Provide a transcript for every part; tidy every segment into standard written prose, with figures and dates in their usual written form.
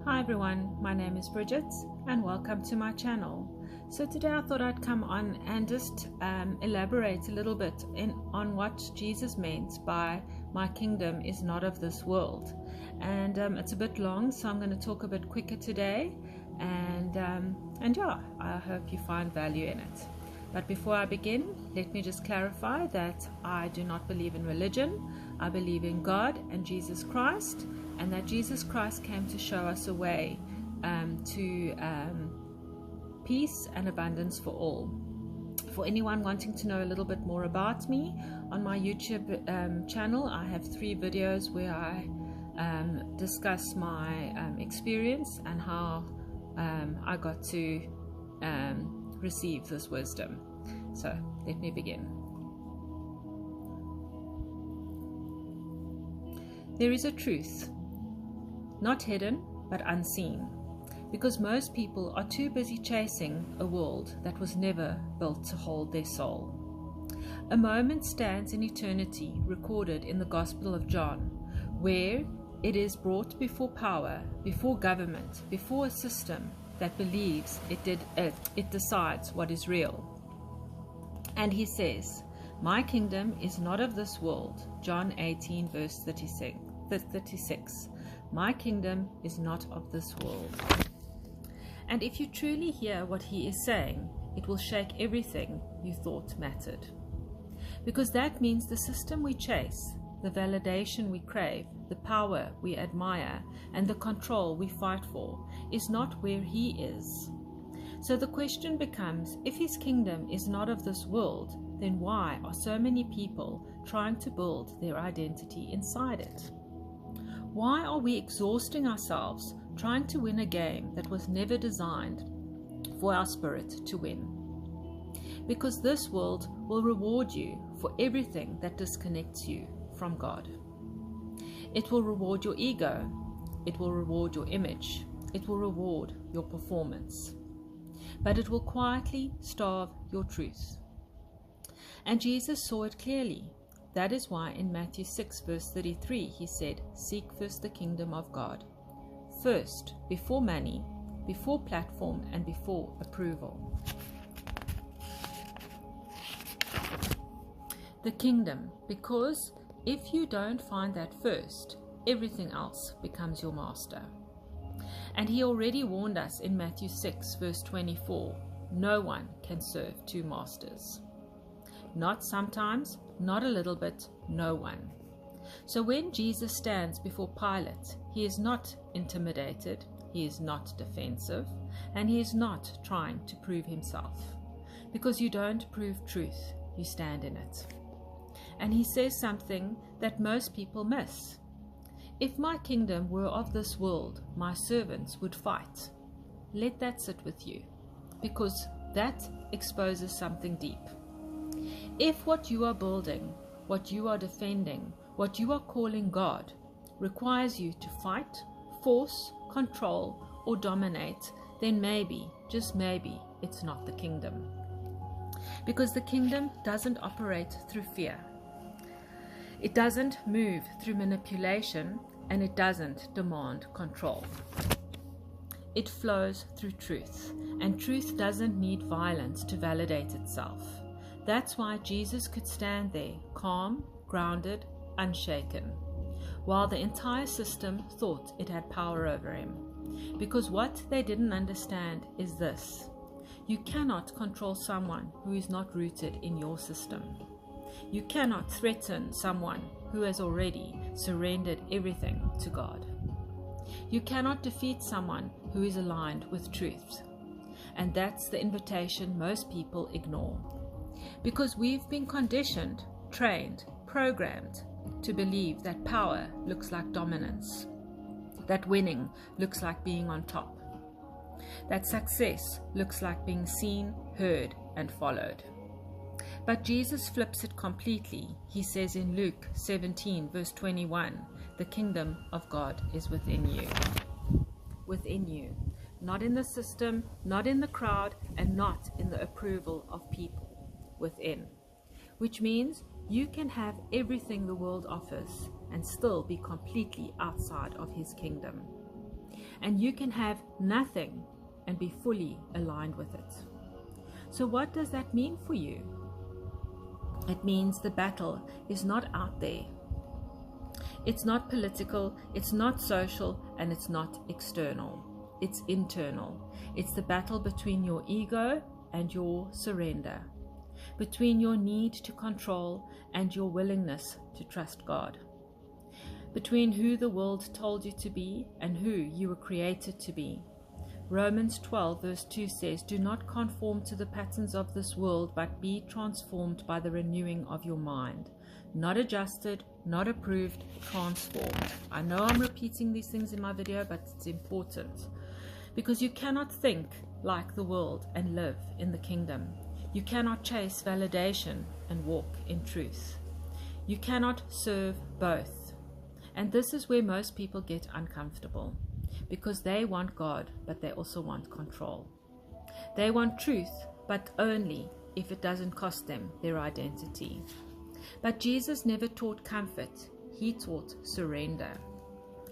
Hi everyone, my name is Bridget and welcome to my channel. So today I thought I'd come on and just elaborate a little bit on what Jesus meant by my kingdom is not of this world. And it's a bit long, so I'm going to talk a bit quicker today, and yeah, I hope you find value in it. But before I begin, let me just clarify that I do not believe in religion. I believe in God and Jesus Christ, and that Jesus Christ came to show us a way to peace and abundance for all. For anyone wanting to know a little bit more about me, on my YouTube channel I have 3 videos where I discuss my experience and how I got to receive this wisdom. So let me begin. There is a truth, not hidden but unseen, because most people are too busy chasing a world that was never built to hold their soul. A moment stands in eternity, recorded in the Gospel of John, where it is brought before power, before government, before a system that believes it decides what is real. And he says, "My kingdom is not of this world." John 18 verse 36. My kingdom is not of this world. And if you truly hear what he is saying, it will shake everything you thought mattered. Because that means the system we chase, the validation we crave, the power we admire, and the control we fight for is not where he is. So the question becomes, if his kingdom is not of this world, then why are so many people trying to build their identity inside it? Why are we exhausting ourselves trying to win a game that was never designed for our spirit to win? Because this world will reward you for everything that disconnects you from God. It will reward your ego. It will reward your image. It will reward your performance. But it will quietly starve your truth. And Jesus saw it clearly. That is why in Matthew 6 verse 33 he said, "Seek first the kingdom of God." First, before money, before platform, and before approval. The kingdom, because if you don't find that first, everything else becomes your master. And he already warned us in Matthew 6 verse 24, no one can serve 2 masters. Not sometimes, not a little bit, no one. So when Jesus stands before Pilate, he is not intimidated, he is not defensive, and he is not trying to prove himself. Because you don't prove truth, you stand in it. And he says something that most people miss. If my kingdom were of this world, my servants would fight. Let that sit with you, because that exposes something deep. If what you are building, what you are defending, what you are calling God, requires you to fight, force, control, or dominate, then maybe, just maybe, it's not the kingdom. Because the kingdom doesn't operate through fear. It doesn't move through manipulation, and it doesn't demand control. It flows through truth, and truth doesn't need violence to validate itself. That's why Jesus could stand there, calm, grounded, unshaken, while the entire system thought it had power over him. Because what they didn't understand is this: you cannot control someone who is not rooted in your system. You cannot threaten someone who has already surrendered everything to God. You cannot defeat someone who is aligned with truth. And that's the invitation most people ignore. Because we've been conditioned, trained, programmed to believe that power looks like dominance, that winning looks like being on top, that success looks like being seen, heard, and followed. But Jesus flips it completely. He says in Luke 17 verse 21, the kingdom of God is within you. Within you. Not in the system, not in the crowd, and not in the approval of people. Within. Which means you can have everything the world offers and still be completely outside of his kingdom. and you can have nothing and be fully aligned with it. So what does that mean for you? It means the battle is not out there. It's not political, it's not social, and it's not external. It's internal. It's the battle between your ego and your surrender, between your need to control and your willingness to trust God, between who the world told you to be and who you were created to be. Romans 12 verse 2 says, "Do not conform to the patterns of this world, but be transformed by the renewing of your mind." Not adjusted, not approved, transformed. I know I'm repeating these things in my video, but it's important, because you cannot think like the world and live in the kingdom. You cannot chase validation and walk in truth. You cannot serve both. And this is where most people get uncomfortable, because they want God, but they also want control. They want truth, but only if it doesn't cost them their identity. But Jesus never taught comfort. He taught surrender.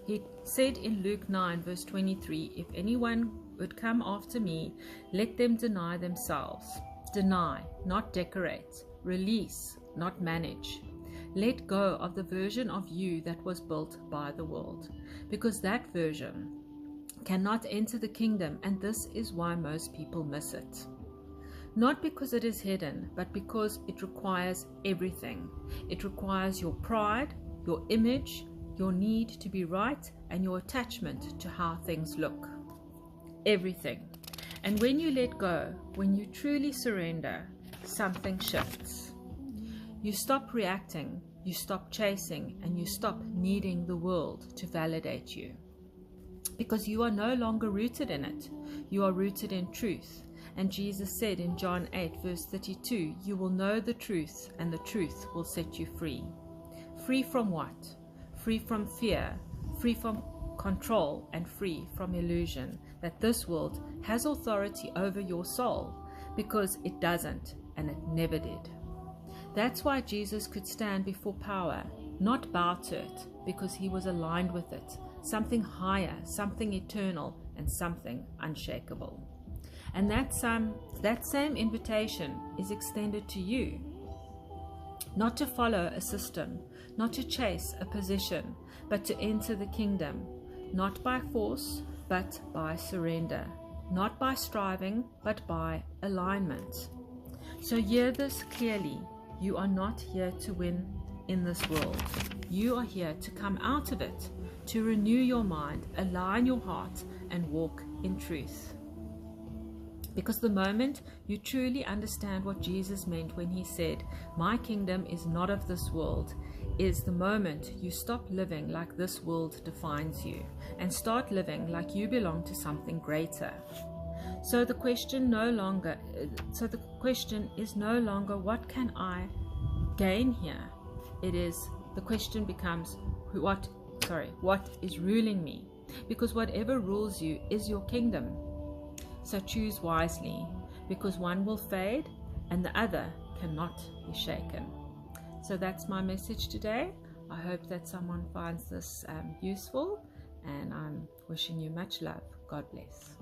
He said in Luke 9 verse 23, "If anyone would come after me, let them deny themselves." Deny, not decorate. Release, not manage. Let go of the version of you that was built by the world, because that version cannot enter the kingdom, and this is why most people miss it. Not because it is hidden, but because it requires everything. It requires your pride, your image, your need to be right, and your attachment to how things look. Everything. And when you let go, when you truly surrender, something shifts. You stop reacting, you stop chasing, and you stop needing the world to validate you. Because you are no longer rooted in it. You are rooted in truth. And Jesus said in John 8 verse 32, "You will know the truth, and the truth will set you free." Free from what? Free from fear, free from control, and free from illusion that this world has authority over your soul, because it doesn't, and it never did. That's why Jesus could stand before power, not bow to it, because he was aligned with it, something higher, something eternal, and something unshakable. And that same invitation is extended to you. Not to follow a system, not to chase a position, but to enter the kingdom, not by force, but by surrender, not by striving, but by alignment. So hear this clearly. You are not here to win in this world. You are here to come out of it, to renew your mind, align your heart, and walk in truth. Because the moment you truly understand what Jesus meant when he said, "My kingdom is not of this world," is the moment you stop living like this world defines you and start living like you belong to something greater. So the question is no longer what can I gain here? The question becomes what is ruling me? Because whatever rules you is your kingdom. So choose wisely, because one will fade and the other cannot be shaken. So that's my message today. I hope that someone finds this useful, and I'm wishing you much love. God bless.